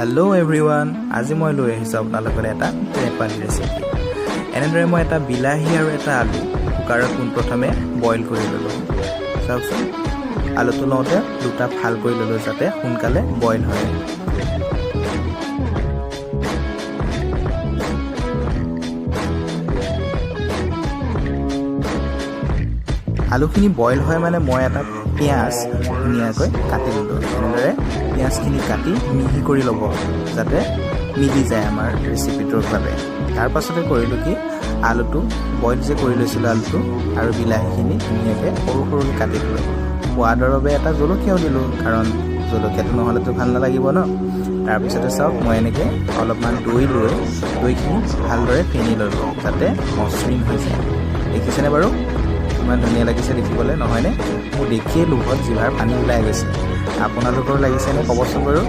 Hello' everyone, আজি মই লৈ আহিছোঁ আপোনালোকৰ এটা নেপালী ৰেচিপি। এনেদৰে মই এটা বিলাহী আৰু এটা আলু কুকাৰত পোনপ্ৰথমে বইল কৰি ল'লোঁ। চাওকচোন, আলুটো লওঁতে দুটা ফাল কৰি ল'লোঁ যাতে সোনকালে বইল হয়। আলুখিনি বইল হয় মানে মই এটা পিঁয়াজ ধুনীয়াকৈ কাটি ল'লোঁ। এনেদৰে পিঁয়াজখিনি কাটি মিহি কৰি ল'ব যাতে মিলি যায় আমাৰ ৰেচিপিটোৰ বাবে। তাৰ পাছতে কৰিলোঁ কি, আলুটো বইল যে কৰি লৈছিলোঁ আলুটো আৰু বিলাহীখিনি ধুনীয়াকৈ সৰু সৰুকৈ কাটি দিলোঁ। সোৱাদৰ বাবে এটা জলকীয়াও দিলোঁ, কাৰণ জলকীয়াটো নহ'লেতো ভাল নালাগিব ন। তাৰপিছতে চাওক, মই এনেকৈ অলপমান দৈ লৈ দৈখিনি ভালদৰে ফেনি ল'লোঁ যাতে মসৃণ হৈ যায়। দেখিছেনে বাৰু? ইমান ধুনীয়া লাগিছে দেখিবলৈ, নহয়নে? মোৰ দেখিয়ে লোভত জিভাৰ পানী ওলাই গৈছে। আপোনালোকৰ লাগিছেনে ক'বচোন বাৰু।